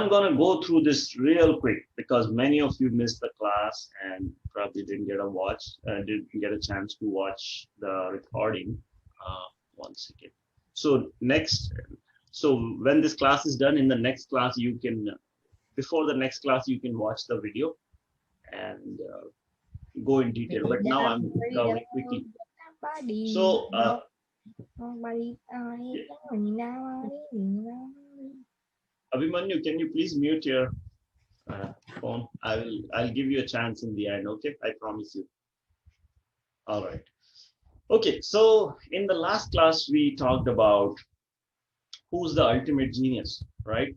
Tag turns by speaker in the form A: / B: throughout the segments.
A: I'm going to go through this real quick because many of you missed the class and probably didn't get a chance to watch the recording. One second. So when this class is done, in the next class, before the next class, you can watch the video and go in detail. But now I'm covering quickly. So, Abhimanyu, can you please mute your phone? I'll give you a chance in the end. Okay, I promise you. All right. Okay, so in the last class we talked about who's the ultimate genius, right?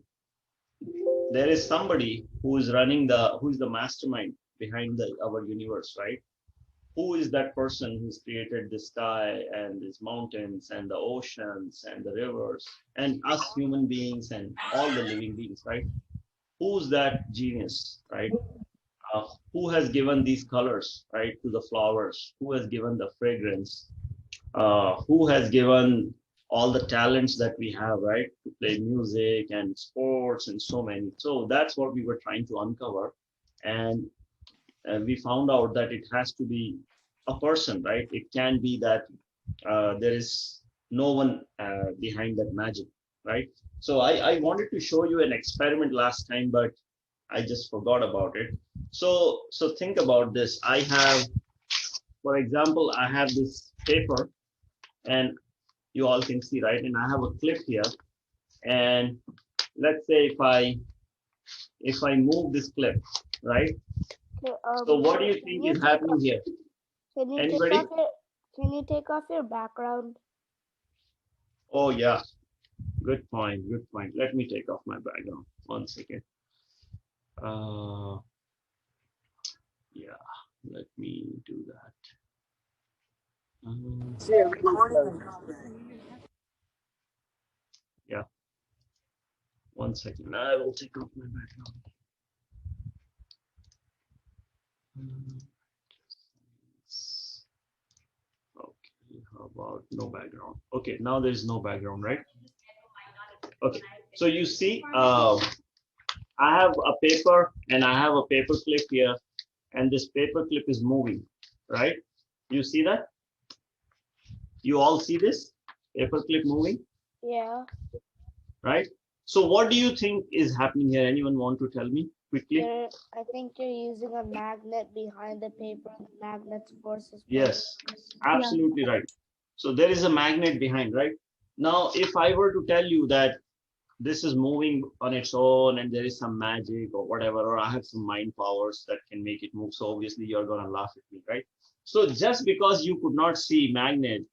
A: There is somebody who is the mastermind behind our universe, right? Who is that person who's created the sky and these mountains and the oceans and the rivers and us human beings and all the living beings, right? Who's that genius, right? Who has given these colors, right, to the flowers? Who has given the fragrance? Who has given all the talents that we have, right, to play music and sports and so many. So that's what we were trying to uncover. And we found out that it has to be a person, right? It can be that there is no one behind that magic, right? So I wanted to show you an experiment last time, but I just forgot about it. So think about this. I have, for example, I have this paper, and you all can see, right? And I have a clip here, and let's say if I move this clip, right? So what do you think is happening here? Anybody?
B: Can you take off your background?
A: Oh yeah, good point. Good point. Let me take off my background. 1 second. Yeah, let me do that. Yeah. 1 second. I will take off my background. Okay, how about no background? Okay, now there's no background, right? Okay, so you see, I have a paper and I have a paper clip here, and this paper clip is moving, right? You see that? You all see this paper clip moving?
B: Yeah.
A: Right? So what do you think is happening here? Anyone want to tell me quickly?
B: I think you're using a magnet behind the paper. The magnet's forces.
A: Yes, absolutely right. So there is a magnet behind, right? Now, if I were to tell you that this is moving on its own and there is some magic or whatever, or I have some mind powers that can make it move, so obviously you're going to laugh at me, right? So just because you could not see magnet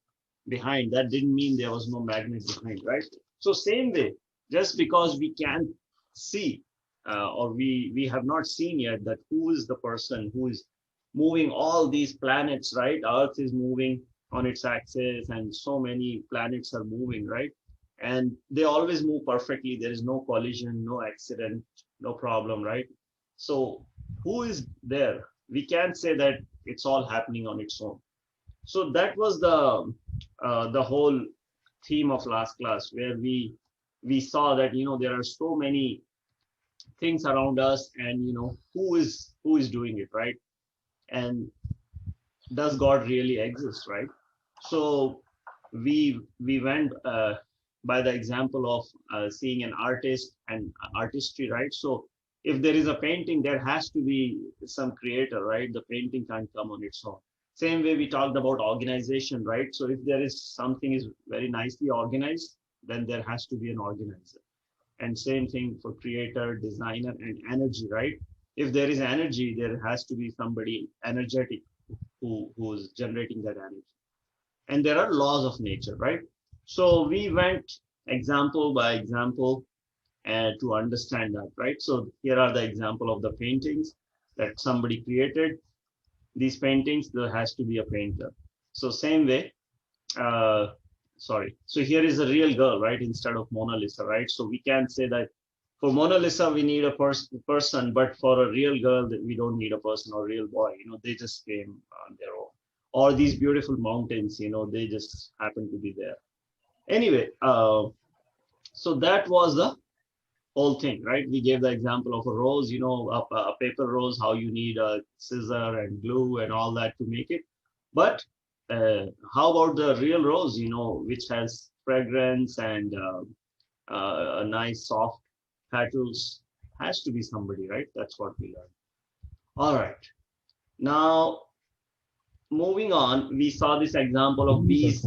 A: behind, that didn't mean there was no magnet behind, right? So same way, just because we can't see or we have not seen yet that who is the person who is moving all these planets, right? Earth is moving on its axis and so many planets are moving, right? And they always move perfectly. There is no collision, no accident, no problem, right? So who is there? We can't say that it's all happening on its own. So that was the whole theme of last class, where we saw that there are so many things around us, and who is doing it, right? And does God really exist, right? So we went by the example of seeing an artist and artistry, right? So if there is a painting, there has to be some creator, right? The painting can't come on its own. Same way we talked about organization, right? So if there is something is very nicely organized, then there has to be an organizer. And same thing for creator, designer, and energy, right? If there is energy, there has to be somebody energetic who's generating that energy. And there are laws of nature, right? So we went example by example to understand that, right? So here are the example of the paintings that somebody created. These paintings, there has to be a painter. So same way, so here is a real girl, right? Instead of Mona Lisa, right? So we can say that for Mona Lisa, we need a person, but for a real girl, we don't need a person or real boy. They just came on their own. Or these beautiful mountains, they just happen to be there. Anyway, so that was the whole thing, right? We gave the example of a rose, a paper rose, how you need a scissor and glue and all that to make it. But how about the real rose, which has fragrance and a nice soft petals? Has to be somebody, right? That's what we learned. All right. Now, moving on, we saw this example of bees.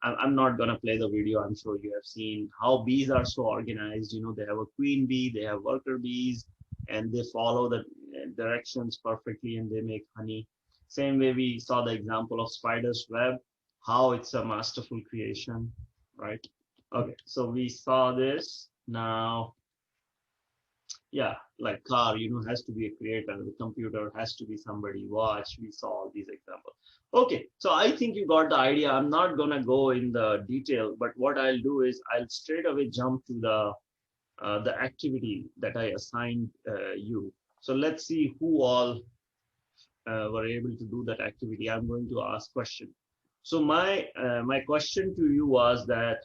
A: I'm not going to play the video. I'm sure you have seen how bees are so organized. They have a queen bee, they have worker bees, and they follow the directions perfectly and they make honey. Same way we saw the example of spider's web, how it's a masterful creation, right? Okay, so we saw this. Now, yeah, like car, has to be a creator. The computer has to be somebody. Watch, we saw all these examples. Okay, so I think you got the idea. I'm not gonna go in the detail, but what I'll do is I'll straight away jump to the activity that I assigned you. So let's see who all were able to do that activity. I'm going to ask question. So my question to you was that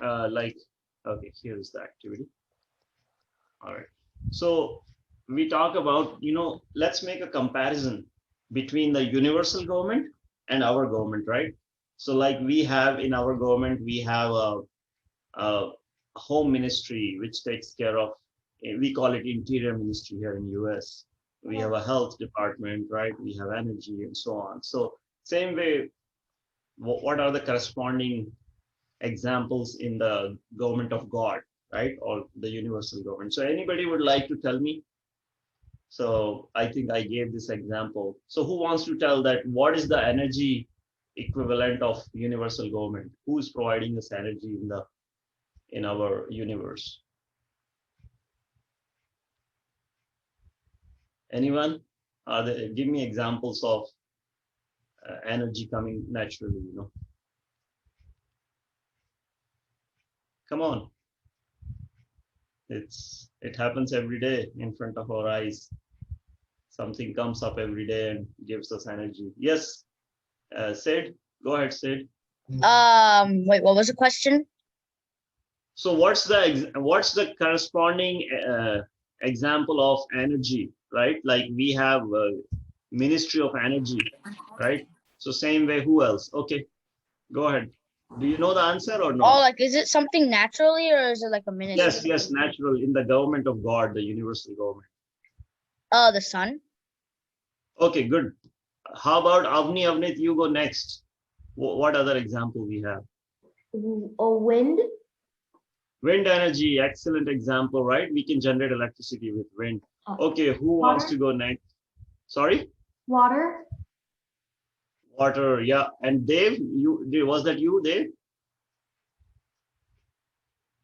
A: okay, here is the activity. All right. So we talk about, let's make a comparison between the universal government and our government, right? So like we have in our government, we have a home ministry, which takes care of, we call it interior ministry here in US. We have a health department, right? We have energy and so on. So same way, what are the corresponding examples in the government of God, right? Or the universal government. So anybody would like to tell me? So I think I gave this example. So who wants to tell that what is the energy equivalent of universal government? Who is providing this energy in our universe? Anyone? Give me examples of energy coming naturally, Come on. It happens every day in front of our eyes. Something comes up every day and gives us energy. Yes, Sid, go ahead, Sid.
C: Wait, what was the question?
A: So what's the corresponding example of energy, right? Like we have Ministry of Energy, right? So same way, who else? Okay, go ahead. Do you know the answer or no?
C: Oh, like, is it something naturally or is it like a ministry?
A: Yes, natural, in the government of God, the universal government.
C: The sun.
A: Okay, good. How about Avni? Avnit, you go next. What other example we have?
B: Wind.
A: Wind energy, excellent example, right? We can generate electricity with wind. Okay, who wants to go next? Sorry?
B: Water.
A: Water, yeah. And Dave, was that you, Dave?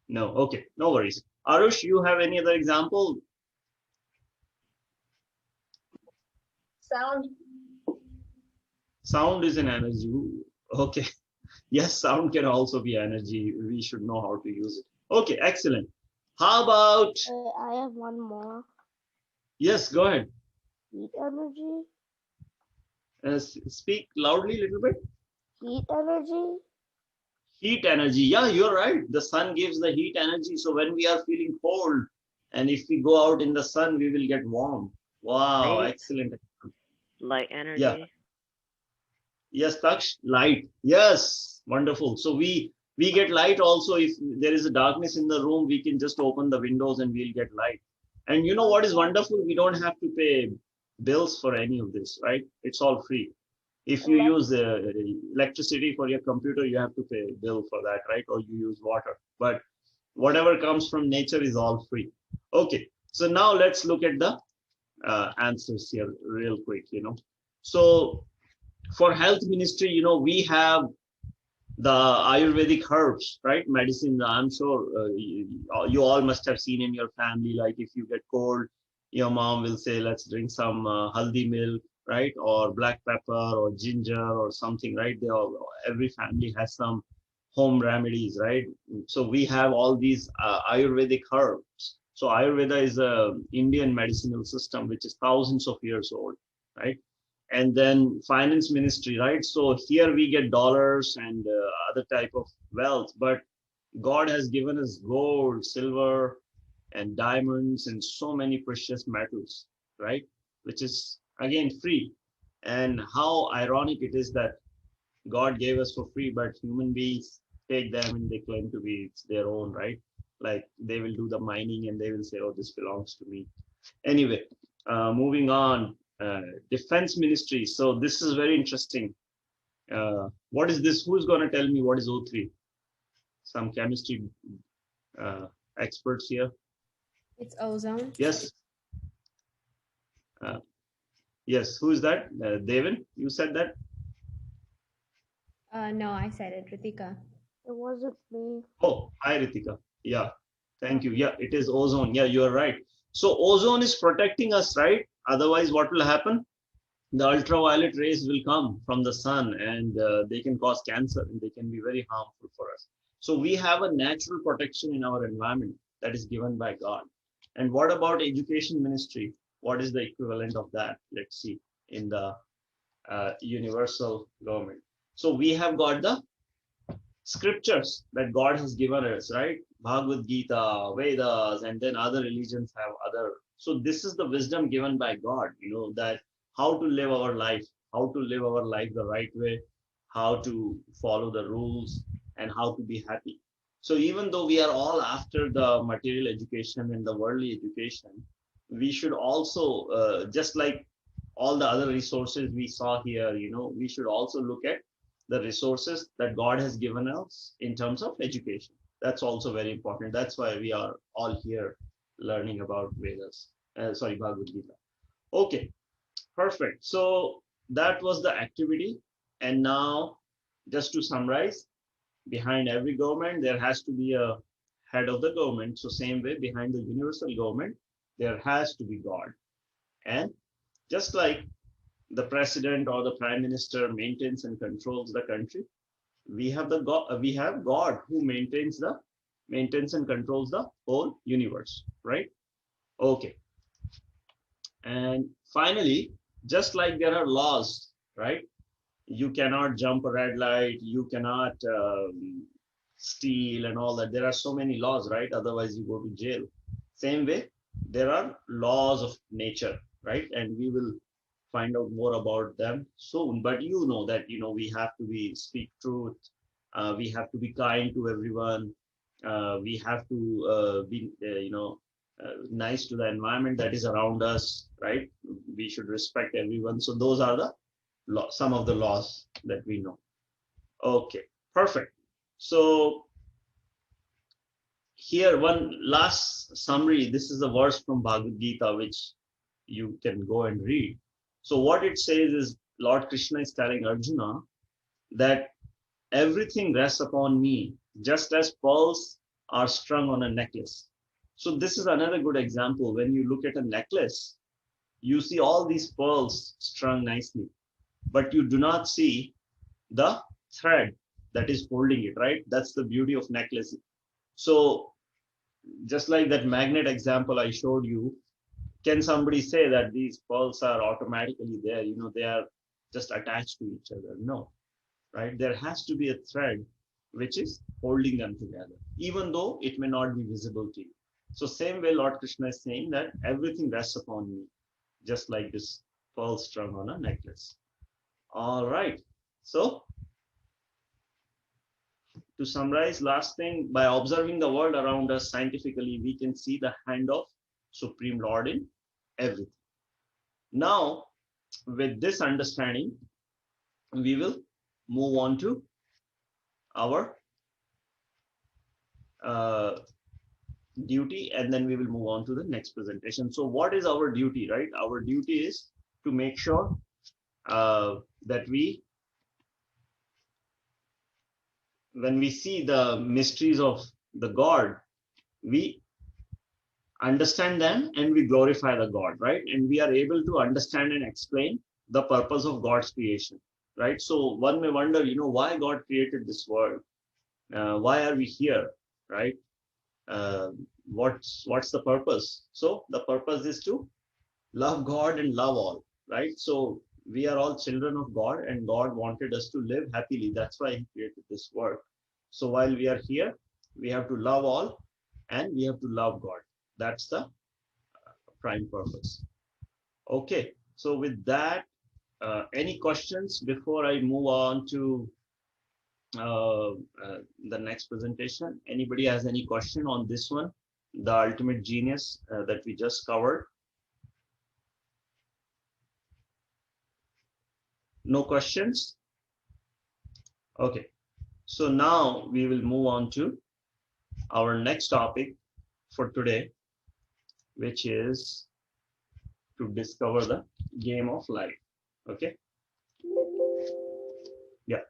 A: No, okay, no worries. Arush, you have any other example?
B: Sound.
A: Sound is an energy. Okay. Yes, sound can also be energy. We should know how to use it. Okay, excellent. How about...
B: I have one more.
A: Yes, go ahead.
B: Heat energy.
A: Speak loudly a little bit.
B: Heat energy.
A: Heat energy. Yeah, you're right. The sun gives the heat energy. So when we are feeling cold, and if we go out in the sun, we will get warm. Wow, excellent.
D: Light energy.
A: Yeah. Yes, Taksh, light. Yes, wonderful. So we get light also. If there is a darkness in the room, we can just open the windows and we'll get light. And you know what is wonderful? We don't have to pay bills for any of this, right? It's all free. If you use electricity for your computer, you have to pay a bill for that, right? Or you use water. But whatever comes from nature is all free. Okay, so now let's look at the answers here real quick, So for health ministry, we have the Ayurvedic herbs, right? Medicine, I'm sure you all must have seen in your family, like if you get cold, your mom will say, let's drink some haldi milk, right? Or black pepper or ginger or something, right? Every family has some home remedies, right? So we have all these Ayurvedic herbs. So Ayurveda is a Indian medicinal system, which is thousands of years old, right? And then finance ministry, right? So here we get dollars and other type of wealth, but God has given us gold, silver, and diamonds and so many precious metals, right? Which is again free. And how ironic it is that God gave us for free, but human beings take them and they claim to be it's their own, right? Like they will do the mining and they will say, oh, this belongs to me. Anyway, moving on, defense ministry. So this is very interesting. What is this? Who's going to tell me what is O3? Some chemistry experts here.
E: It's ozone.
A: Yes. Yes. Who is that? Devin, you said that?
E: No, I said it, Ritika.
B: It wasn't me.
A: Oh, hi, Ritika. Yeah. Thank you. Yeah, it is ozone. Yeah, you are right. So ozone is protecting us, right? Otherwise, what will happen? The ultraviolet rays will come from the sun and they can cause cancer and they can be very harmful for us. So we have a natural protection in our environment that is given by God. And what about education ministry? What is the equivalent of that? Let's see in the universal government. So we have got the scriptures that God has given us, right? Bhagavad Gita, Vedas, and then other religions have other. So this is the wisdom given by God, that how to live our life, how to live our life the right way, how to follow the rules, and how to be happy. So even though we are all after the material education and the worldly education, we should also, just like all the other resources we saw here, we should also look at the resources that God has given us in terms of education. That's also very important. That's why we are all here learning about Vedas. Bhagavad Gita. Okay, perfect. So that was the activity. And now, just to summarize, behind every government, there has to be a head of the government. So same way, behind the universal government, there has to be God. And just like the president or the prime minister maintains and controls the country, we have God who maintains and controls the whole universe, right? Okay. And finally, just like there are laws, right? You cannot jump a red light, you cannot steal and all that. There are so many laws, right? Otherwise you go to jail. Same way, there are laws of nature, right? And we will find out more about them soon. But that we have to speak truth. We have to be kind to everyone. We have to be nice to the environment that is around us, right? We should respect everyone. So those are the some of the laws that we know. Okay, perfect. So here, one last summary. This is a verse from Bhagavad Gita, which you can go and read. So what it says is Lord Krishna is telling Arjuna that everything rests upon me, just as pearls are strung on a necklace. So this is another good example. When you look at a necklace, you see all these pearls strung nicely, but you do not see the thread that is holding it, right? That's the beauty of necklace. So just like that magnet example I showed you, can somebody say that these pearls are automatically there? They are just attached to each other. No, right? There has to be a thread which is holding them together, even though it may not be visible to you. So same way, Lord Krishna is saying that everything rests upon me, just like this pearl strung on a necklace. All right. So to summarize, last thing, by observing the world around us scientifically, we can see the hand of Supreme Lord in everything. Now, with this understanding, we will move on to our duty, and then we will move on to the next presentation. So what is our duty, right? Our duty is to make sure that when we see the mysteries of the God, we understand them and we glorify the God, right? And we are able to understand and explain the purpose of God's creation, right? So one may wonder, why God created this world? Why are we here, right? What's the purpose? So the purpose is to love God and love all, right? So we are all children of God, and God wanted us to live happily. That's why He created this world. So while we are here, we have to love all and we have to love God. That's the prime purpose. Okay, so with that, any questions before I move on to the next presentation? Anybody has any question on this one, the ultimate genius that we just covered? No questions? Okay, so now we will move on to our next topic for today, which is to discover the game of life. Okay. Yeah.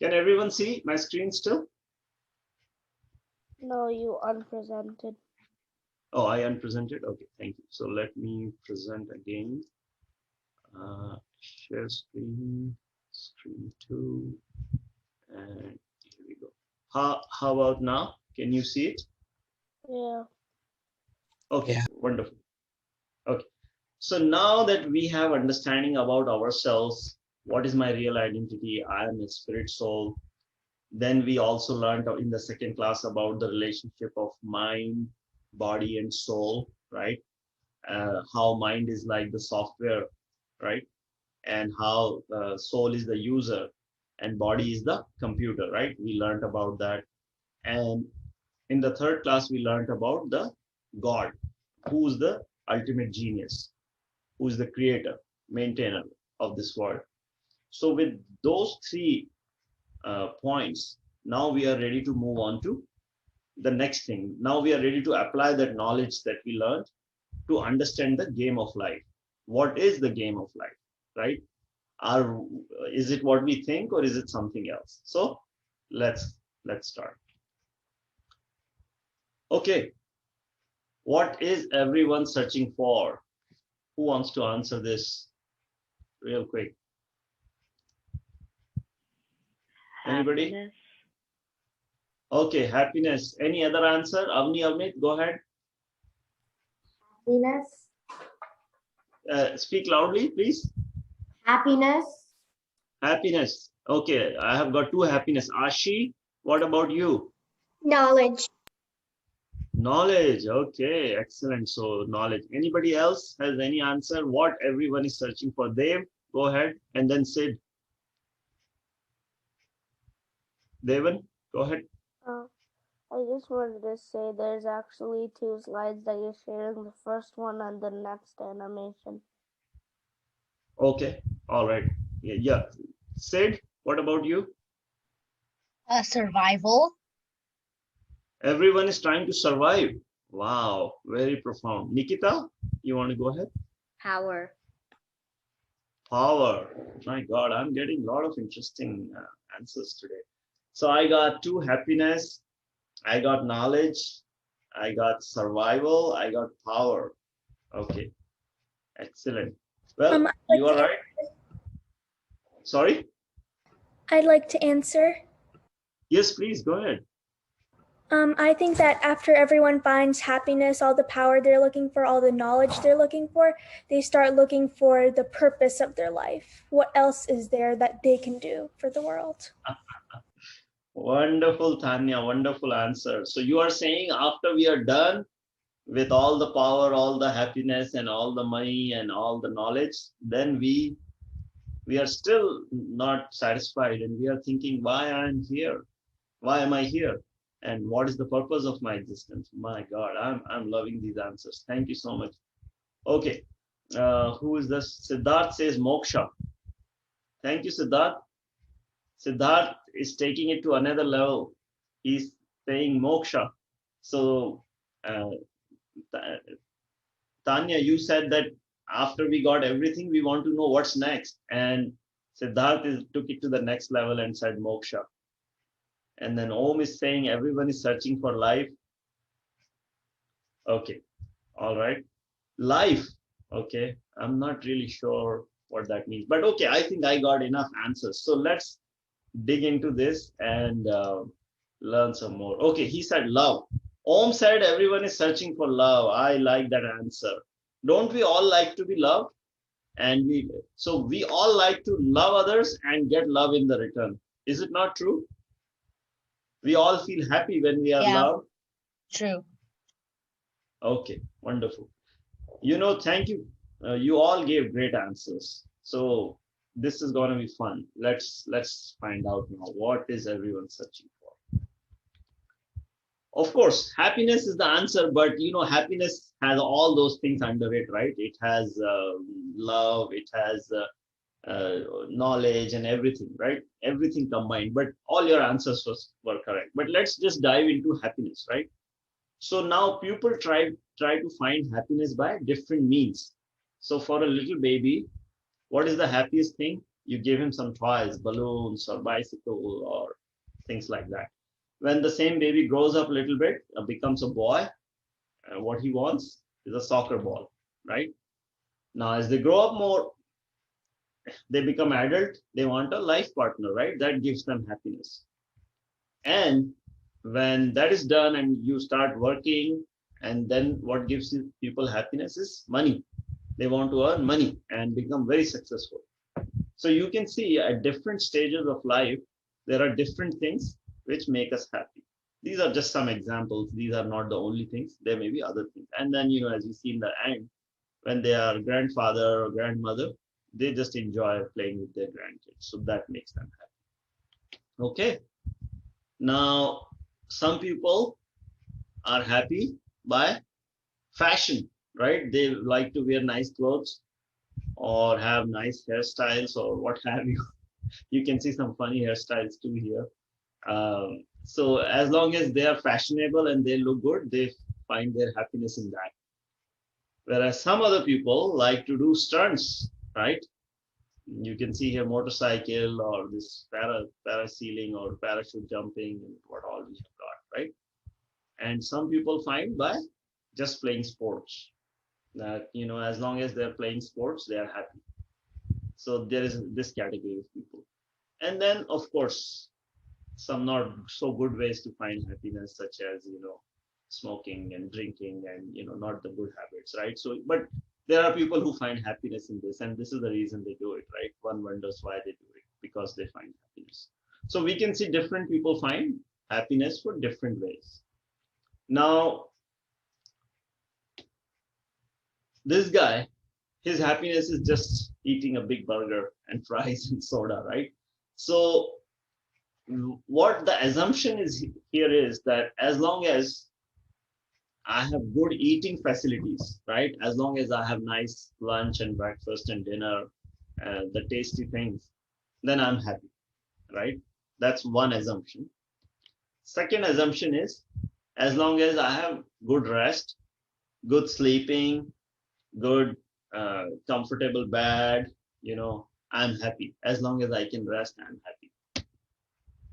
A: Can everyone see my screen still?
B: No, you unpresented.
A: Oh, I unpresented. Okay, thank you. So let me present again. Share screen, screen 2, and here we go. How about now? Can you see it?
B: Yeah.
A: Okay,
F: Yeah.
A: wonderful. Okay, so now that we have understanding about ourselves, what is my real identity? I am a spirit soul. Then we also learned in the second class about the relationship of mind, body, and soul, right? How mind is like the software, right? And how soul is the user and body is the computer, right? We learned about that. And in the third class, we learned about the God, who's the ultimate genius, who's the creator, maintainer of this world. So with those three points, now we are ready to move on to the next thing. Now we are ready to apply that knowledge that we learned to understand the game of life. What is the game of life, right? Is it what we think or is it something else? So let's start. Okay, what is everyone searching for? Who wants to answer this real quick? Anybody?
D: Happiness.
A: Okay, happiness. Any other answer? Avnit, go ahead.
G: Happiness.
A: Speak loudly, please.
G: Happiness.
A: Happiness. Okay, I have got two happiness. Ashi, what about you?
G: Knowledge.
A: Knowledge. Okay, excellent. So knowledge. Anybody else has any answer? What everyone is searching for? Dev, go ahead. And then Sid. Devan, go ahead.
B: I just wanted to say there's actually 2 slides that you're sharing, the first one and the next animation.
A: Okay, all right. Yeah. Sid, what about you?
C: Survival.
A: Everyone is trying to survive. Wow, very profound. Nikita, you want to go ahead?
D: Power.
A: Power. My God, I'm getting a lot of interesting answers today. So I got 2 happiness, I got knowledge, I got survival, I got power. Okay, excellent. Well, you are right. Sorry?
H: I'd like to answer.
A: Yes, please, go ahead.
H: I think that after everyone finds happiness, all the power they're looking for, all the knowledge they're looking for, they start looking for the purpose of their life. What else is there that they can do for the world?
A: Wonderful, Tanya, wonderful answer. So you are saying after we are done with all the power, all the happiness and all the money and all the knowledge, then we are still not satisfied and we are thinking, why I'm here? Why am I here? And what is the purpose of my existence? My God, I'm loving these answers. Thank you so much. Okay, who is this? Siddharth says moksha. Thank you, Siddharth. Siddharth is taking it to another level. He's saying moksha. So, Tanya, you said that after we got everything, we want to know what's next. And Siddharth took it to the next level and said moksha. And then Om is saying everyone is searching for life. Okay, all right. Life, okay. I'm not really sure what that means. But okay, I think I got enough answers. So let's dig into this and learn some more. Okay, he said love. Om said everyone is searching for love. I like that answer. Don't we all like to be loved? And we all like to love others and get love in the return. Is it not true? We all feel happy when we are loved.
C: True.
A: Okay, wonderful. Thank you. You all gave great answers. So this is going to be fun. Let's find out now what is everyone searching for. Of course, happiness is the answer, but happiness has all those things under it, right? It has love, it has knowledge and everything, right? Everything combined. But all your answers were correct. But let's just dive into happiness, right? So now people try to find happiness by different means. So for a little baby, what is the happiest thing? You give him some toys, balloons or bicycle or things like that. When the same baby grows up a little bit, becomes a boy, what he wants is a soccer ball, right? Now, as they grow up more, they become adult, they want a life partner, right? That gives them happiness. And when that is done and you start working, and then what gives people happiness is money. They want to earn money and become very successful. So you can see at different stages of life, there are different things which make us happy. These are just some examples. These are not the only things. There may be other things. And then, as you see in the end, when they are grandfather or grandmother, they just enjoy playing with their grandkids. So that makes them happy. Okay. Now, some people are happy by fashion, right? They like to wear nice clothes or have nice hairstyles or what have you. You can see some funny hairstyles too here. So as long as they are fashionable and they look good, they find their happiness in that. Whereas some other people like to do stunts, right? You can see here motorcycle or this parasailing or parachute jumping and what all we have got, right? And some people find by just playing sports that, as long as they're playing sports, they are happy. So there is this category of people. And then, of course, some not so good ways to find happiness, such as, smoking and drinking and, not the good habits, right? So, but there are people who find happiness in this, and this is the reason they do it, right? One wonders why they do it, because they find happiness. So we can see different people find happiness for different ways. Now, this guy, his happiness is just eating a big burger and fries and soda, right? So what the assumption is here is that as long as I have good eating facilities, right? As long as I have nice lunch and breakfast and dinner, the tasty things, then I'm happy, right? That's one assumption. Second assumption is as long as I have good rest, good sleeping, good, comfortable bed, I'm happy. As long as I can rest, I'm happy.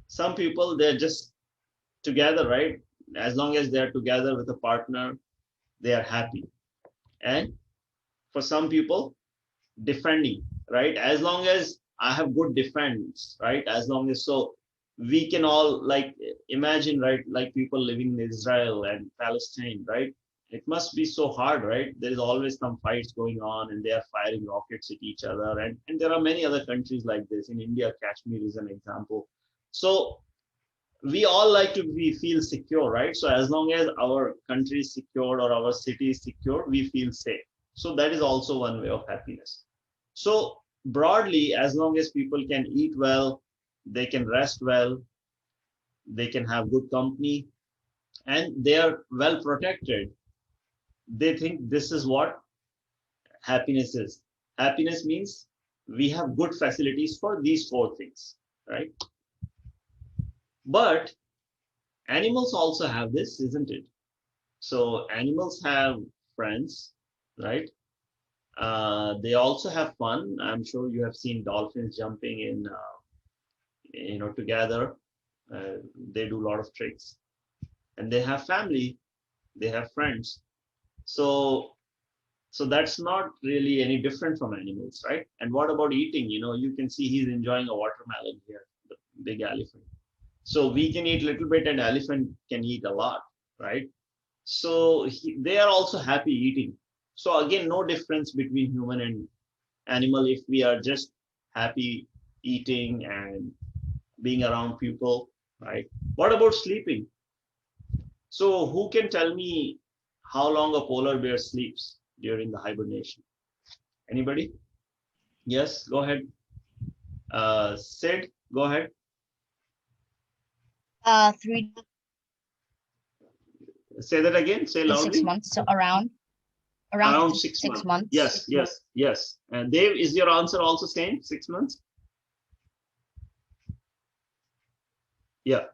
A: Some people, they're just together, right? As long as they're together with a partner, they are happy. And for some people, defending, right? As long as I have good defense, right? As long as, so we can all like imagine, right? Like people living in Israel and Palestine, right? It must be so hard, right? There's always some fights going on and they are firing rockets at each other. And there are many other countries like this. In India, Kashmir is an example. So we all like to feel secure, right? So as long as our country is secure or our city is secure, we feel safe. So that is also one way of happiness. So broadly, as long as people can eat well, they can rest well, they can have good company, and they are well protected, they think this is what happiness is. Happiness means we have good facilities for these four things, right? But animals also have this, isn't it? So animals have friends, right? They also have fun. I'm sure you have seen dolphins jumping in, together. They do a lot of tricks, and they have family. They have friends. So that's not really any different from animals, right? And what about eating? You can see he's enjoying a watermelon here, the big elephant. So we can eat a little bit, and elephant can eat a lot, right? So they are also happy eating. So again, no difference between human and animal if we are just happy eating and being around people, right? What about sleeping? So who can tell me how long a polar bear sleeps during the hibernation? Anybody? Yes, go ahead. Sid, go ahead.
C: 3
A: Say that again. Say
C: to 6
A: loudly.
C: months, so around
A: Around
C: 6
A: 6 months.
C: months.
A: Yes. And Dave, is your answer also same? 6 months? Yeah,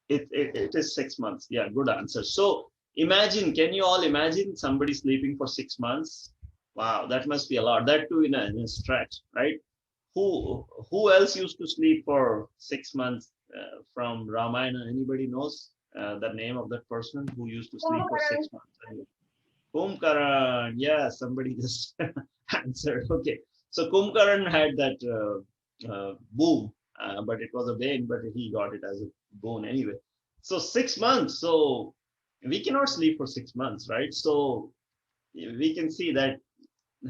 A: it is 6 months. Yeah, good answer. So imagine, can you all imagine somebody sleeping for 6 months? Wow, that must be a lot. That too in a stretch, right? Who else used to sleep for 6 months from Ramayana? Anybody knows the name of that person who used to sleep for 6 months? Kumkaran, yeah, somebody just answered. Okay, so Kumkaran had that boom, but it was a bane, but he got it as a boon anyway. So 6 months. So we cannot sleep for 6 months, right? So we can see that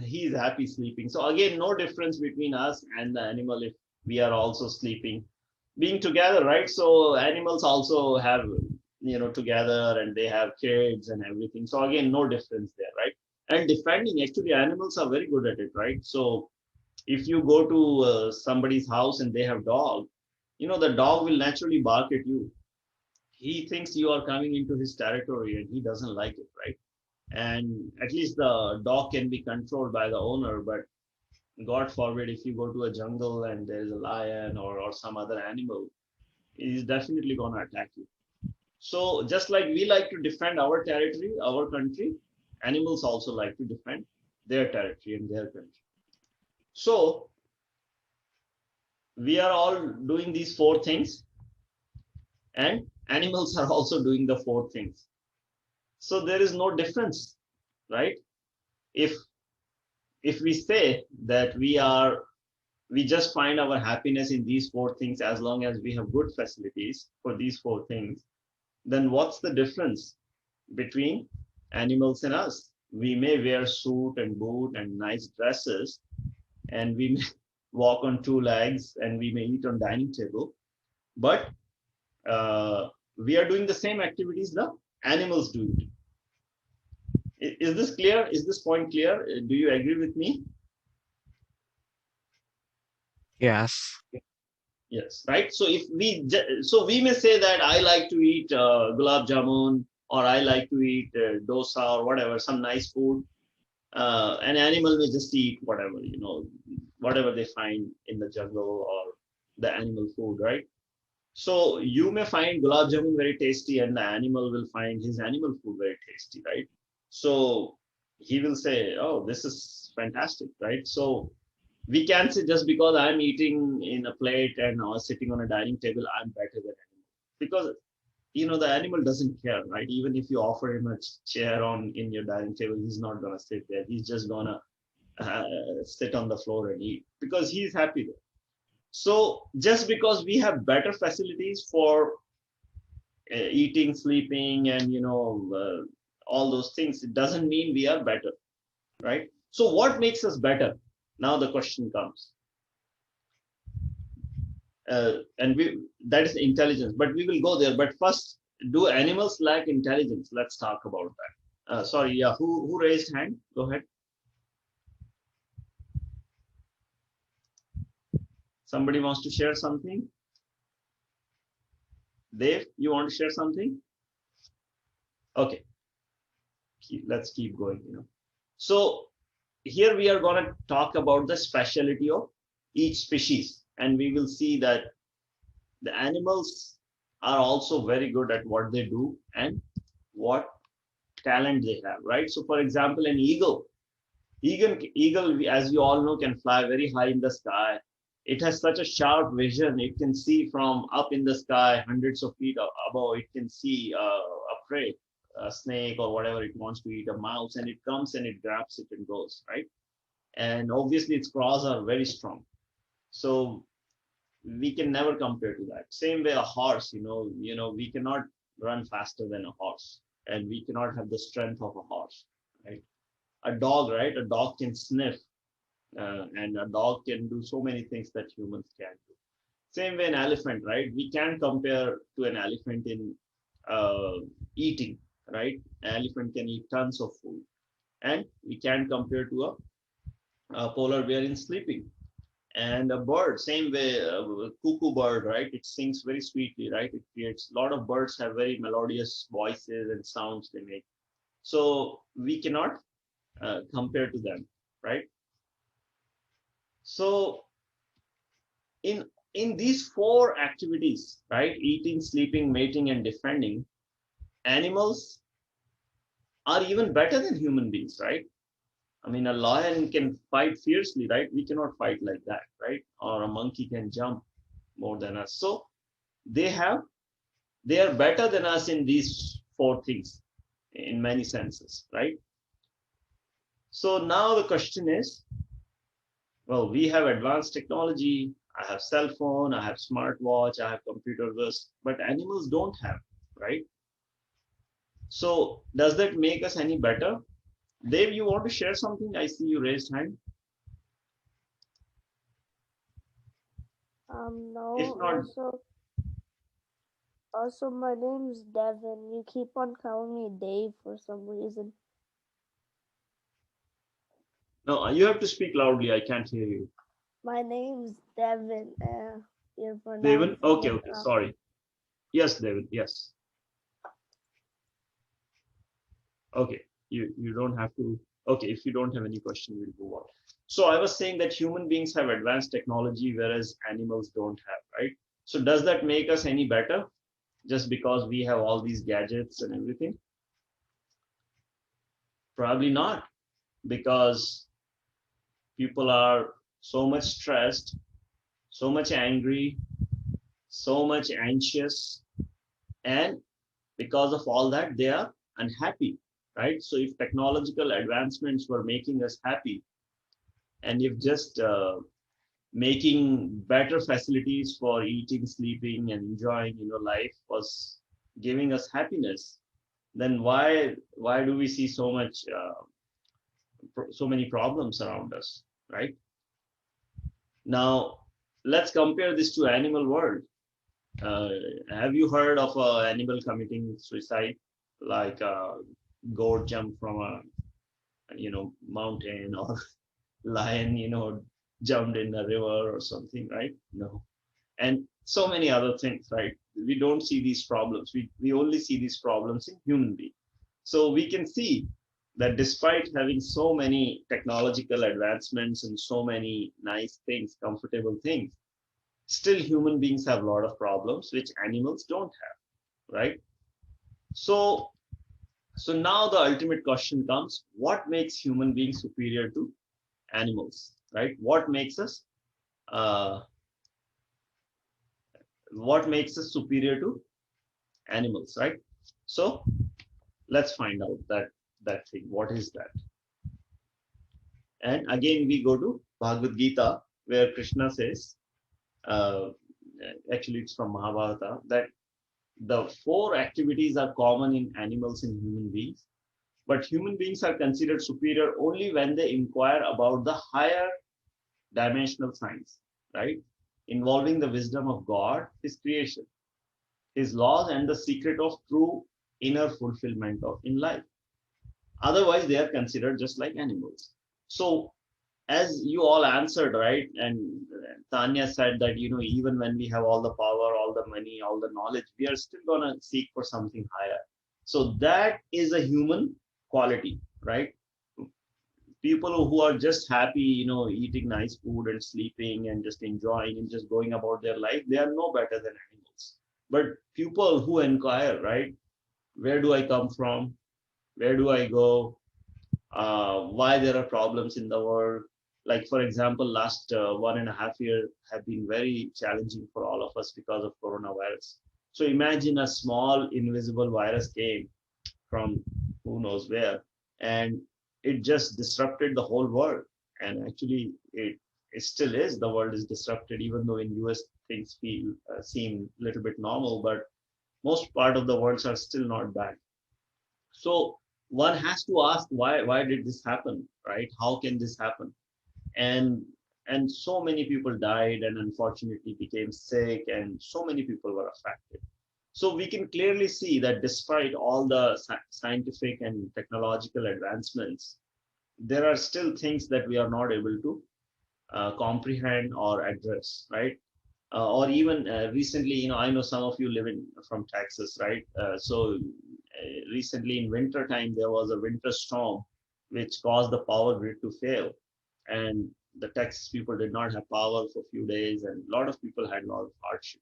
A: he's happy sleeping. So again, no difference between us and the animal if we are also sleeping, being together, right? So animals also have, together, and they have kids and everything. So again, no difference there, right? And defending, actually, animals are very good at it, right? So if you go to somebody's house and they have dog, the dog will naturally bark at you. He thinks you are coming into his territory and he doesn't like it, right? And at least the dog can be controlled by the owner, but God forbid if you go to a jungle and there's a lion or some other animal, he's definitely going to attack you. So just like we like to defend our territory, our country, animals also like to defend their territory and their country. So we are all doing these 4 things, and animals are also doing the 4 things. So there is no difference, right? If we say that we just find our happiness in these 4 things, as long as we have good facilities for these 4 things, then what's the difference between animals and us? We may wear suit and boot and nice dresses, and we may walk on 2 legs, and we may eat on dining table, but we are doing the same activities the animals do. Is this clear? Is this point clear? Do you agree with me?
F: Yes.
A: Yes, right. So so we may say that I like to eat gulab jamun, or I like to eat dosa or whatever, some nice food. An animal may just eat whatever, whatever they find in the jungle or the animal food, right? So you may find gulab jamun very tasty, and the animal will find his animal food very tasty, right? So he will say, "Oh, this is fantastic," right? So we can't say just because I'm eating in a plate and sitting on a dining table, I'm better than animal, because the animal doesn't care, right? Even if you offer him a chair in your dining table, he's not gonna sit there. He's just gonna sit on the floor and eat because he's happy there. So just because we have better facilities for eating, sleeping, and all those things, it doesn't mean we are better, right? So what makes us better? Now the question comes. And that is intelligence, but we will go there. But first, do animals lack intelligence? Let's talk about that. Sorry, yeah, who raised hand? Go ahead. Somebody wants to share something? Dave, you want to share something? Okay, let's keep going. So here we are going to talk about the specialty of each species, and we will see that the animals are also very good at what they do and what talent they have, right? So for example, an eagle, as you all know, can fly very high in the sky. It has such a sharp vision. It can see from up in the sky, hundreds of feet above. It can see a prey, a snake or whatever it wants to eat, a mouse, and it comes and it grabs it and goes, right? And obviously its claws are very strong. So we can never compare to that. Same way a horse, we cannot run faster than a horse, and we cannot have the strength of a horse, right? A dog, right? A dog can sniff, and a dog can do so many things that humans can't do. Same way an elephant, right? We can't compare to an elephant in eating, right? Elephant can eat tons of food, and we can't compare to a polar bear in sleeping. And a bird, same way, cuckoo bird, right? It sings very sweetly, right? It creates, a lot of birds have very melodious voices and sounds they make. So we cannot compare to them, right? So in these four activities, right? Eating, sleeping, mating, and defending, animals are even better than human beings, right? I mean, a lion can fight fiercely, right? We cannot fight like that, right? Or a monkey can jump more than us. So they have, they are better than us in these four things in many senses, right? So now the question is, well, we have advanced technology. I have cell phone, I have smartwatch, I have computer this, but animals don't have, right? So does that make us any better? Dave, you want to share something? I see you raised hand. If
B: No,
A: not,
B: also my name's Devin. You keep on calling me Dave for some reason.
A: no, you have to speak loudly. I can't hear you.
B: My name's Devin. You're
A: Devin?
B: pronouncing
A: Okay,
B: it
A: okay,
B: wrong.
A: sorry. Yes, David, yes. Okay, you don't have to. Okay, if you don't have any question, we'll move on. So I was saying that human beings have advanced technology, whereas animals don't have, right? So does that make us any better just because we have all these gadgets and everything? Probably not, because people are so much stressed, so much angry, so much anxious, and because of all that, they are unhappy, right? So if technological advancements were making us happy, and if just making better facilities for eating, sleeping, and enjoying, life was giving us happiness, then why do we see so much so many problems around us, right? Now let's compare this to animal world. uh, have you heard of an animal committing suicide, like a goat jump from a mountain, or lion jumped in a river or something, right? No. And so many other things, right? We don't see these problems. We only see these problems in human being. So we can see that despite having so many technological advancements and so many nice things, comfortable things, still human beings have a lot of problems which animals don't have, right? So now the ultimate question comes: what makes human beings superior to animals, right? Uh, what makes us superior to animals, right? So let's find out that thing. What is that? And again, we go to Bhagavad Gita, where Krishna says, uh, actually it's from Mahabharata, that the four activities are common in animals and human beings, but human beings are considered superior only when they inquire about the higher dimensional science, right? Involving the wisdom of God, His creation, His laws, and the secret of true inner fulfillment of in life. Otherwise, they are considered just like animals. So, as you all answered, right, and Tanya said that even when we have all the power, all the money, all the knowledge, we are still gonna seek for something higher. So that is a human quality, right? People who are just happy, eating nice food and sleeping and just enjoying and just going about their life, they are no better than animals. But people who inquire, right, where do I come from? Where do I go? Why there are problems in the world? Like, for example, last 1.5 years have been very challenging for all of us because of coronavirus. So imagine a small invisible virus came from who knows where, and it just disrupted the whole world. And actually it still is, the world is disrupted, even though in US things seem a little bit normal, but most part of the worlds are still not back. So one has to ask, why did this happen, right? How can this happen? and and so many people died and unfortunately became sick, and so many people were affected. So we can clearly see that despite all the scientific and technological advancements, there are still things that we are not able to comprehend or address, right? Or even recently, I know some of you live from Texas, right? So recently in winter time, there was a winter storm which caused the power grid to fail. And the Texas people did not have power for a few days, and a lot of people had a lot of hardship.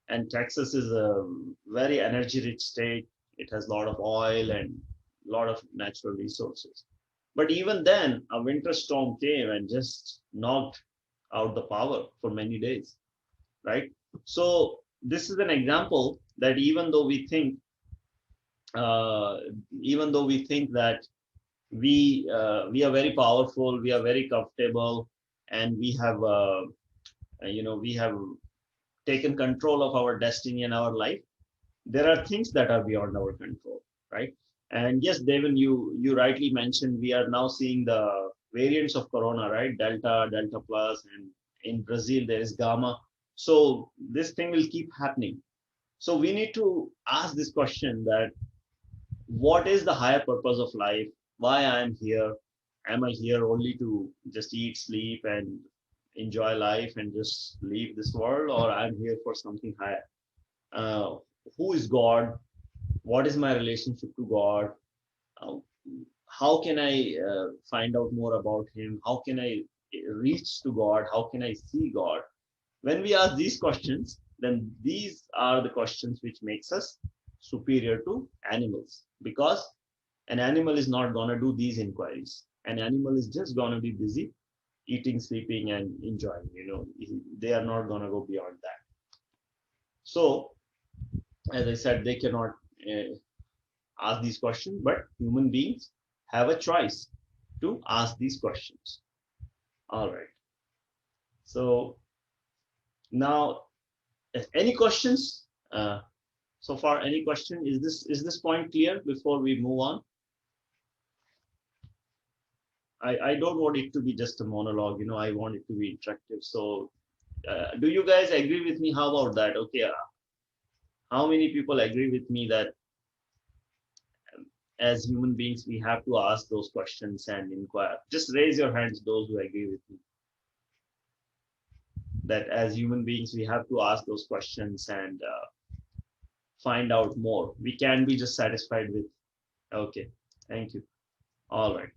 A: And Texas is a very energy rich state. It has a lot of oil and a lot of natural resources. But even then, a winter storm came and just knocked out the power for many days, right? So this is an example that uh, even though we think that we are very powerful, we are very comfortable, and we have taken control of our destiny and our life, there are things that are beyond our control, right? And yes, Devin, you rightly mentioned we are now seeing the variants of corona, right? Delta, Delta plus, and in Brazil there is Gamma. So this thing will keep happening. So we need to ask this question that what is the higher purpose of life? Why I am here? Am I here only to just eat, sleep, and enjoy life and just leave this world, or I'm here for something higher? Uh, who is God? What is my relationship to God? Uh, how can I find out more about Him? How can I reach to God? How can I see God? When we ask these questions, then these are the questions which makes us superior to animals, because an animal is not going to do these inquiries. An animal is just going to be busy eating, sleeping, and enjoying. They are not going to go beyond that. So as I said, they cannot ask these questions, but human beings have a choice to ask these questions. All right. So now, any questions so far? Any question? Is this point clear before we move on? I don't want it to be just a monologue. I want it to be interactive. So do you guys agree with me? How about that? Okay. How many people agree with me that as human beings, we have to ask those questions and inquire? Just raise your hands, those who agree with me. That as human beings, we have to ask those questions and find out more. We can't be just satisfied with, okay, thank you. All right.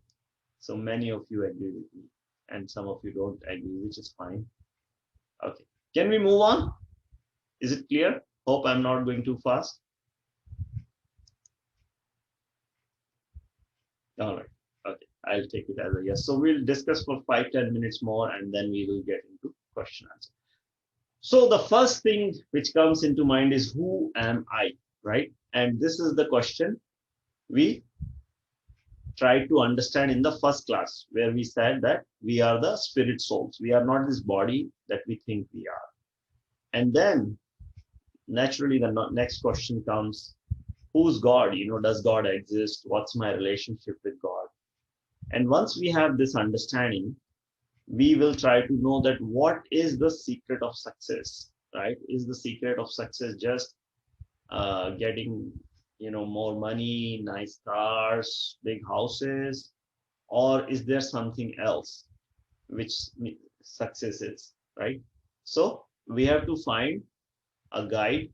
A: So many of you agree with me, and some of you don't agree, which is fine. Okay. Can we move on? Is it clear? Hope I'm not going too fast. All right. Okay. I'll take it as a yes. So we'll discuss for 5-10 minutes more, and then we will get into question answer. So the first thing which comes into mind is, who am I, right? And this is the question we tried to understand in the first class, where we said that we are the spirit souls. We are not this body that we think we are. And then naturally the next question comes, who's God? Does God exist? What's my relationship with God? And once we have this understanding, we will try to know that what is the secret of success, right? Is the secret of success just getting more money, nice cars, big houses, or is there something else which success is, right? So we have to find a guide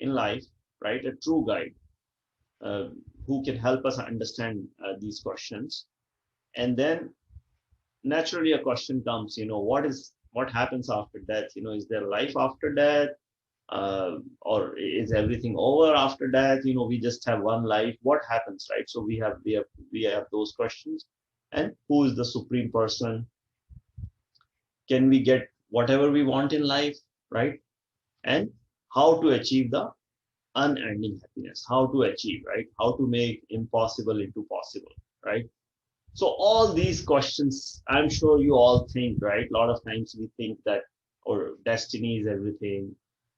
A: in life, right? A true guide who can help us understand these questions. And then naturally a question comes, what happens after death? Is there life after death? Or is everything over after death? We just have one life. What happens, right? So we have those questions. And who is the supreme person? Can we get whatever we want in life, right? And how to achieve the unending happiness? How to achieve, right? How to make impossible into possible, right? So all these questions, I'm sure you all think, right? A lot of times we think that our destiny is everything.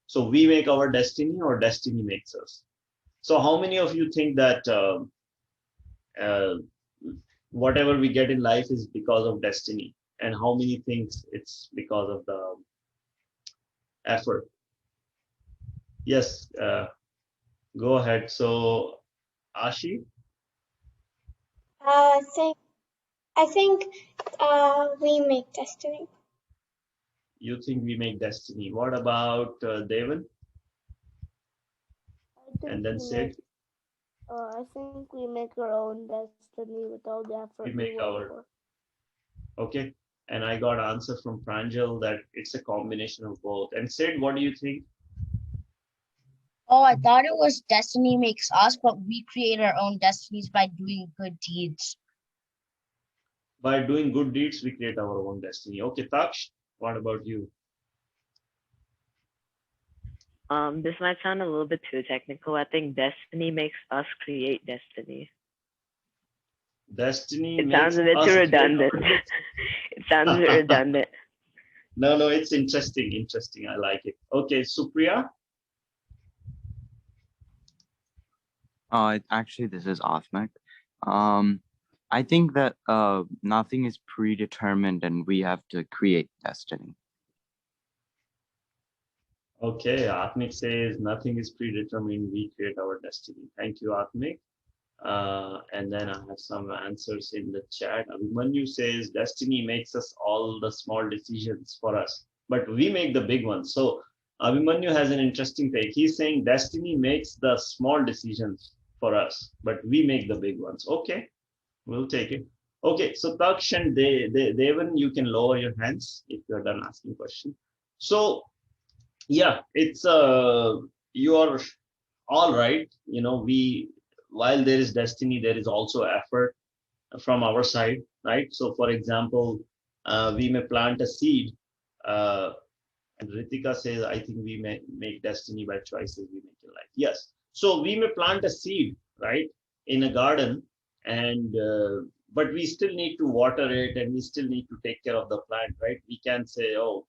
A: So we make our destiny, or destiny makes us. So how many of you think that whatever we get in life is because of destiny? And how many think it's because of the effort? Yes, go ahead. So, Ashi,
G: I think we make destiny.
A: you think we make destiny. What about Devin?
B: I think
A: And then
B: we
A: Sid,
B: make. I think we make our own destiny with all the effort
A: we
B: we
A: make
B: work
A: our,
B: for.
A: okay. And I got answer from Pranjal that it's a combination of both. And Sid, what do you think?
C: Oh, I thought it was destiny makes us, but we create our own destinies by doing good deeds.
A: By doing good deeds, we create our own destiny. Okay, Taksh, what about you?
D: This might sound a little bit too technical. I think destiny makes us create destiny.
A: Destiny
D: It sounds
A: makes
D: a bit too
A: us create
D: redundant.
A: our
D: It sounds a bit
A: destiny.
D: redundant.
A: No, it's interesting. Interesting. I like it. Okay, Supriya.
F: Actually, this is Asmak. Um, I think that nothing is predetermined and we have to create destiny.
A: Okay, Atmik says nothing is predetermined. We create our destiny. Thank you, Atmik. And then I have some answers in the chat. Abhimanyu says destiny makes us all the small decisions for us, but we make the big ones. So Abhimanyu has an interesting take. He's saying destiny makes the small decisions for us, but we make the big ones. Okay, we'll take it. Okay, so Taksh and Devan, you can lower your hands if you're done asking questions. So yeah, it's you are all right. You know, we while there is destiny, there is also effort from our side, right? So for example, we may plant a seed, uh, and Ritika says, I think we may make destiny by choices we make in life. Yes, so we may plant a seed, right, in a garden, and but we still need to water it, and we still need to take care of the plant, right? We can't say, oh,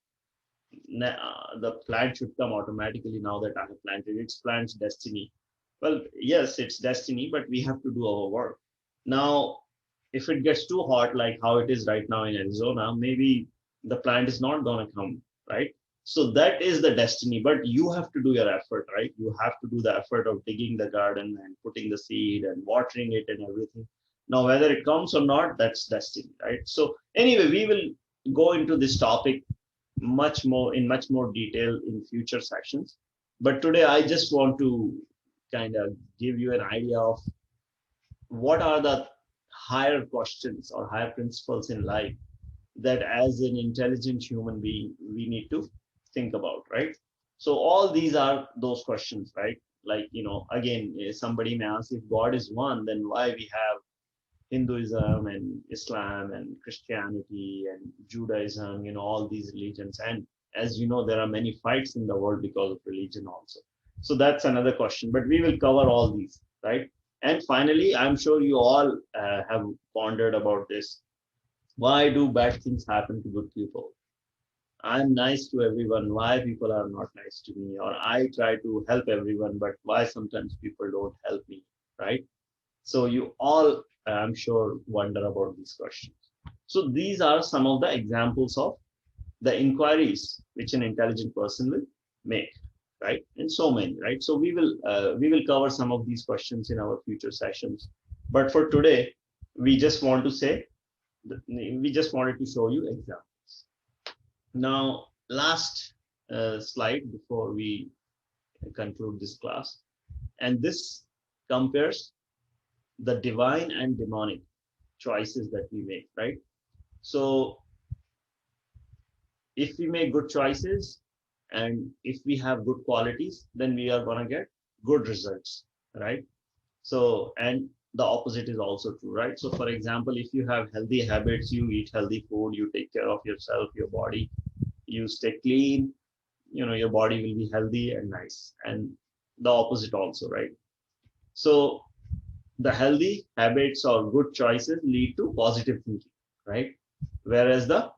A: the plant should come automatically now that I have planted. It's plant's destiny. Well, yes, it's destiny, but we have to do our work. Now, if it gets too hot, like how it is right now in Arizona, maybe the plant is not going to come, right? So that is the destiny, but you have to do your effort, right? You have to do the effort of digging the garden and putting the seed and watering it and everything. Now, whether it comes or not, that's destiny, right? So anyway, we will go into this topic much more detail in future sessions. But today I just want to kind of give you an idea of what are the higher questions or higher principles in life that as an intelligent human being we need to think about, right? So all these are those questions, right? Like, you know, again, somebody may ask, if God is one, then why we have Hinduism and Islam and Christianity and Judaism, you know, all these religions. And as you know, there are many fights in the world because of religion also. So that's another question, but we will cover all these, right? And finally, I'm sure you all have pondered about this. Why do bad things happen to good people? I'm nice to everyone. Why people are not nice to me? Or I try to help everyone, but why sometimes people don't help me, right? So you all, I'm sure, wonder about these questions. So these are some of the examples of the inquiries which an intelligent person will make, right? And so many, right? So we will cover some of these questions in our future sessions. But for today, we just want to say, we just wanted to show you examples. Now, last slide before we conclude this class, and this compares the divine and demonic choices that we make, right? So if we make good choices and if we have good qualities, then we are going to get good results, right? So, and the opposite is also true, right? So for example, if you have healthy habits, you eat healthy food, you take care of yourself, your body, you stay clean, you know, your body will be healthy and nice. And the opposite also, right? So the healthy habits or good choices lead to positive thinking, right? Whereas the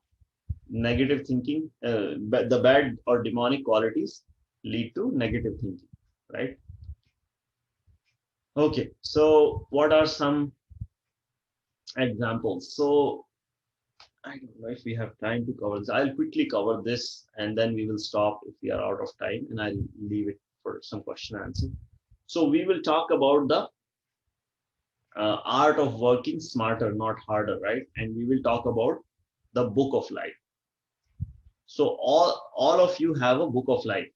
A: negative thinking, the bad or demonic qualities lead to negative thinking, right? Okay, so what are some examples? So I don't know if we have time to cover this. I'll quickly cover this and then we will stop if we are out of time, and I'll leave it for some question and answer. So we will talk about the art of working smarter, not harder, right? And we will talk about the book of life. So all of you have a book of life.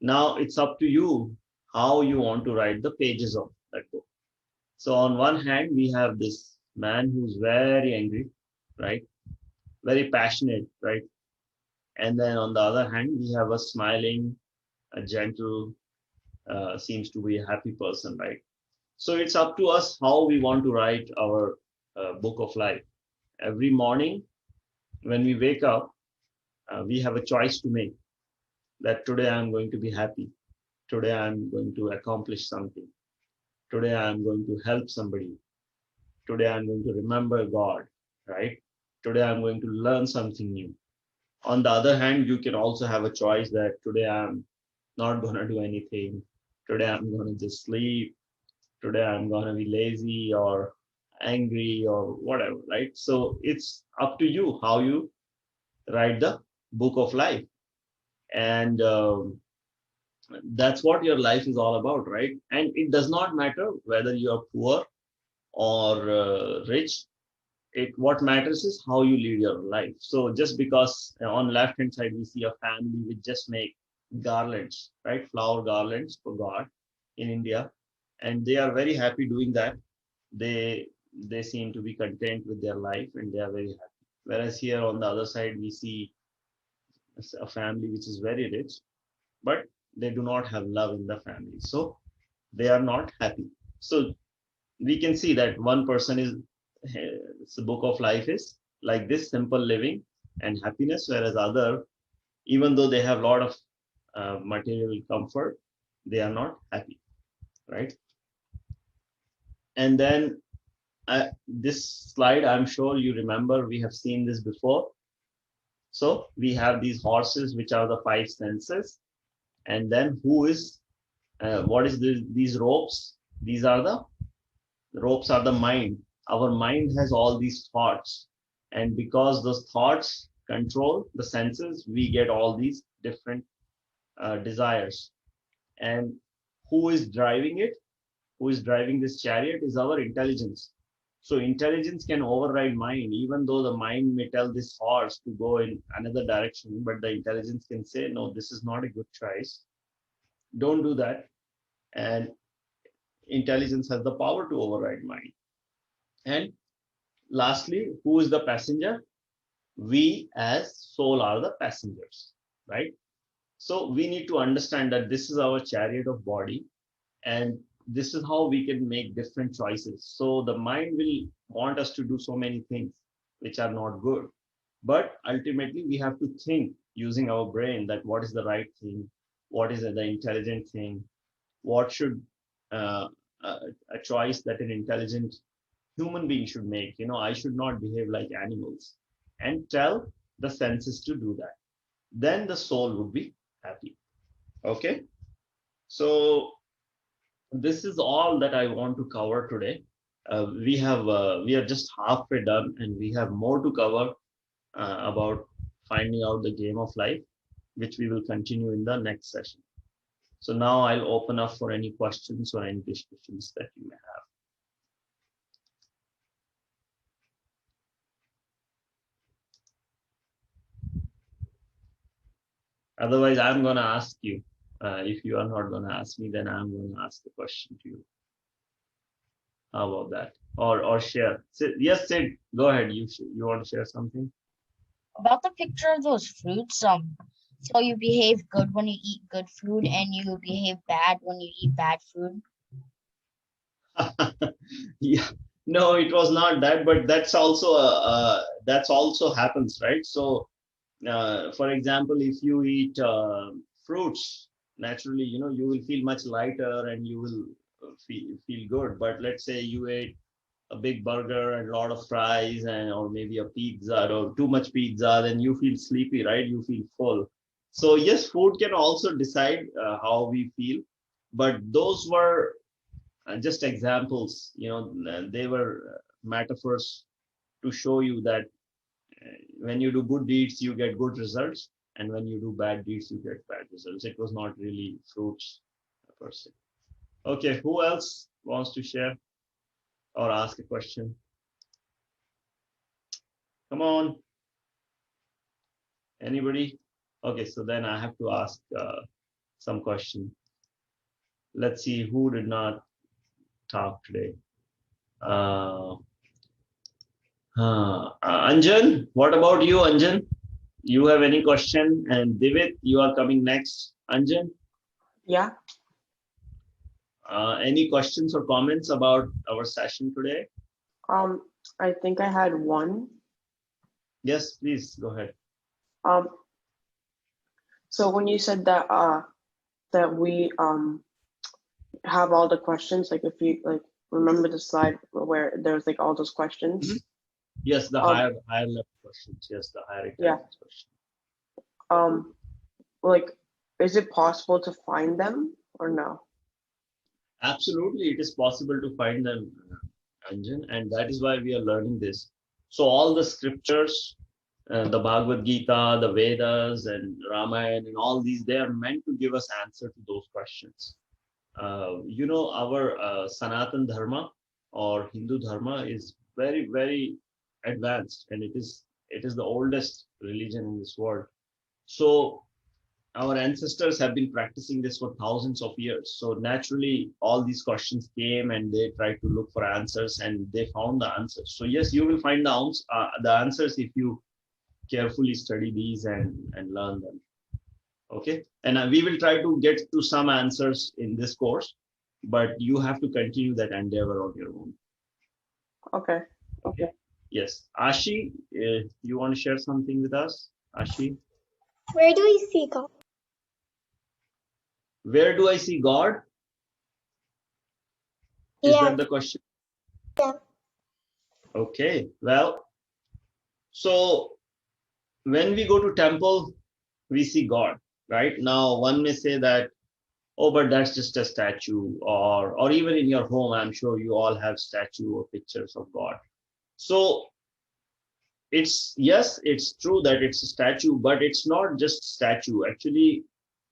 A: Now it's up to you how you want to write the pages of that book. So on one hand, we have this man who's very angry, right? Very passionate, right? And then on the other hand, we have a smiling, a gentle, seems to be a happy person, right? So it's up to us how we want to write our book of life. Every morning when we wake up, we have a choice to make that today I'm going to be happy. Today I'm going to accomplish something. Today I'm going to help somebody. Today I'm going to remember God, right? Today I'm going to learn something new. On the other hand, you can also have a choice that today I'm not going to do anything. Today I'm going to just sleep. Today I'm going to be lazy or angry or whatever, right? So it's up to you how you write the book of life. And that's what your life is all about, right? And it does not matter whether you're poor or rich. What matters is how you live your life. So just because on left hand side we see a family which just make garlands, right? Flower garlands for God in India, and they are very happy doing that. They seem to be content with their life and they are very happy. Whereas here on the other side we see a family which is very rich, but they do not have love in the family, so they are not happy. So we can see that one person is the book of life is like this simple living and happiness, whereas other, even though they have a lot of material comfort, they are not happy, right? And then this slide, I'm sure you remember, we have seen this before. So we have these horses, which are the five senses, and then what is these ropes? These are the ropes are the mind. Our mind has all these thoughts, and because those thoughts control the senses, we get all these different desires. And who is driving it? Who is driving this chariot is our intelligence. So intelligence can override mind, even though the mind may tell this horse to go in another direction, but the intelligence can say, no, this is not a good choice. Don't do that. And intelligence has the power to override mind. And lastly, who is the passenger? We as soul are the passengers, right? So we need to understand that this is our chariot of body, and this is how we can make different choices. So the mind will want us to do so many things which are not good, but ultimately we have to think using our brain that what is the right thing, what is the intelligent thing, what should uh, a choice that an intelligent human being should make. I should not behave like animals, and tell the senses to do that. Then the soul would be happy. Okay. So this is all that I want to cover today. We are just halfway done, and we have more to cover about finding out the game of life, which we will continue in the next session. So now I'll open up for any questions or any discussions that you may have. Otherwise, I'm going to ask you. If you are not going to ask me, then I'm going to ask the question to you. How about that? Or share. Sid, yes, Sid, go ahead. You want to share something?
C: About the picture of those fruits, so you behave good when you eat good food and you behave bad when you eat bad food.
A: Yeah, no, it was not that, but that's also happens, right? So for example, if you eat fruits, naturally, you will feel much lighter and you will feel good. But let's say you ate a big burger and a lot of fries, and or maybe a pizza or too much pizza, then you feel sleepy, right? You feel full. So yes, food can also decide how we feel, but those were just examples. They were metaphors to show you that when you do good deeds, you get good results, and when you do bad deeds, you get bad results. It was not really fruits person. Okay, who else wants to share or ask a question? Come on. Anybody? Okay, so then I have to ask some question. Let's see who did not talk today. Anjan, what about you, Anjan? You have any question? And Divit, you are coming next. Anjan,
I: Yeah.
A: Any questions or comments about our session today?
I: I think I had one.
A: Yes, please go ahead.
I: So when you said that that we have all the questions, like if you like remember the slide where there's like all those questions.
A: Mm-hmm. Yes, the higher level questions. Yes, the higher intelligence questions.
I: Like, is it possible to find them or no?
A: Absolutely, it is possible to find them, Anjan, and that is why we are learning this. So all the scriptures, the Bhagavad Gita, the Vedas, and Ramayana, and all these, they are meant to give us answer to those questions. You know, our Sanatan Dharma or Hindu Dharma is very, very advanced, and it is the oldest religion in this world. So our ancestors have been practicing this for thousands of years. So naturally, all these questions came and they tried to look for answers and they found the answers. So yes, you will find the answers if you carefully study these and learn them. Okay. And we will try to get to some answers in this course, but you have to continue that endeavor on your own.
I: Okay.
A: Okay. Yes. Ashi, you want to share something with us? Ashi?
G: Where do we see God?
A: Where do I see God? Is that the question?
G: Yeah.
A: Okay, well, so when we go to temple, we see God, right? Now, one may say that, oh, but that's just a statue, or even in your home, I'm sure you all have statue or pictures of God. So yes, it's true that it's a statue, but it's not just statue. Actually,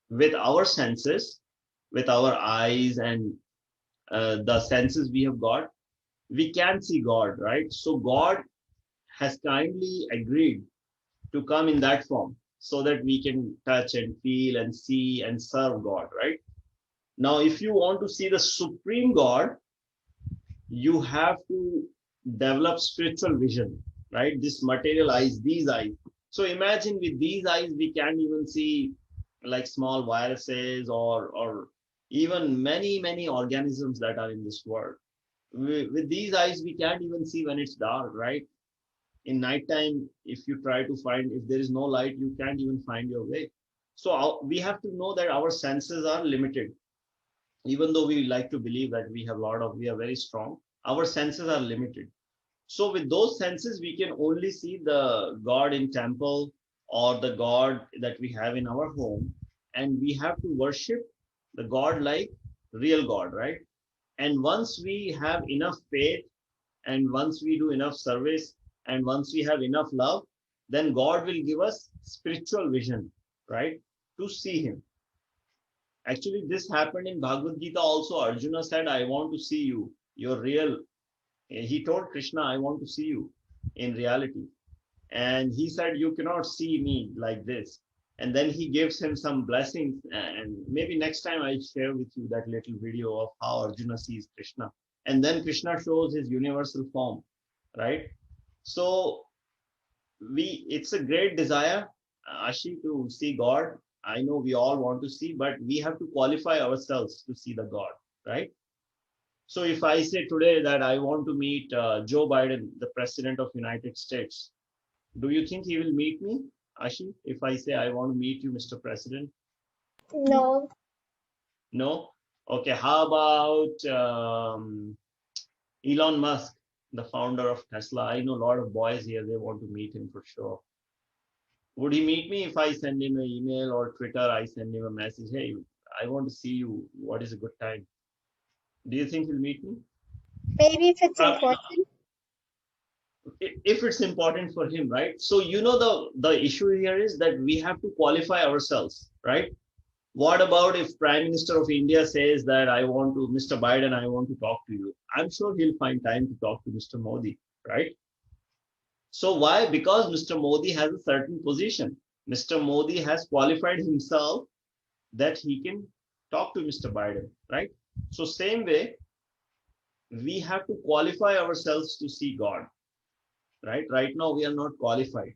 A: with our senses, with our eyes and the senses we have got, we can see God, right? So God has kindly agreed to come in that form so that we can touch and feel and see and serve God, right? Now, if you want to see the supreme God, you have to develop spiritual vision, right? This material eyes, these eyes. So imagine with these eyes, we can't even see like small viruses or even many organisms that are in this world. With these eyes, we can't even see when it's dark, right? In nighttime, if you try to find, if there is no light, you can't even find your way. So we have to know that our senses are limited. Even though we like to believe that we are very strong, our senses are limited. So with those senses, we can only see the God in temple or the God that we have in our home. And we have to worship the God like real God, right? And once we have enough faith, and once we do enough service, and once we have enough love, then God will give us spiritual vision, right? To see him. Actually, this happened in Bhagavad Gita also. Arjuna said, I want to see you. You're real. He told Krishna, I want to see you in reality. And he said, you cannot see me like this. And then he gives him some blessings. And maybe next time I share with you that little video of how Arjuna sees Krishna. And then Krishna shows his universal form, right? So it's a great desire, Ashi, to see God. I know we all want to see, but we have to qualify ourselves to see the God, right? So if I say today that I want to meet Joe Biden, the president of United States, do you think he will meet me, Ashi? If I say I want to meet you, Mr. President?
G: No.
A: No? Okay, how about Elon Musk, the founder of Tesla? I know a lot of boys here, they want to meet him for sure. Would he meet me if I send him an email or Twitter? I send him a message, hey, I want to see you. What is a good time? Do you think he'll meet me?
G: Maybe if it's important.
A: If it's important for him, right? So, you know, the issue here is that we have to qualify ourselves, right? What about if Prime Minister of India says that Mr. Biden, I want to talk to you? I'm sure he'll find time to talk to Mr. Modi, right? So why? Because Mr. Modi has a certain position. Mr. Modi has qualified himself that he can talk to Mr. Biden, right? So same way, we have to qualify ourselves to see God, right? Right now, we are not qualified.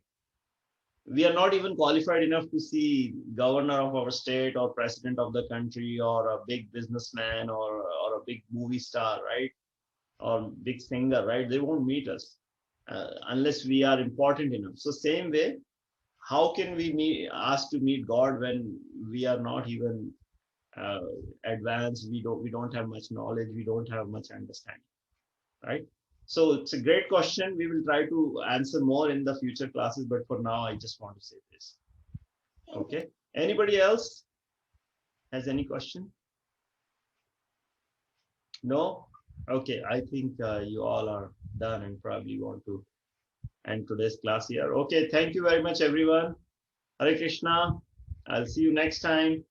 A: We are not even qualified enough to see governor of our state or president of the country or a big businessman or a big movie star, right? Or big singer, right? They won't meet us unless we are important enough. So same way, how can we ask to meet God when we are not even uh, advanced? We don't have much knowledge. We don't have much understanding, right? So it's a great question. We will try to answer more in the future classes, but for now, I just want to say this. Okay. Anybody else has any question? No? Okay. I think you all are done and probably want to end today's class here. Okay. Thank you very much, everyone. Hare Krishna. I'll see you next time.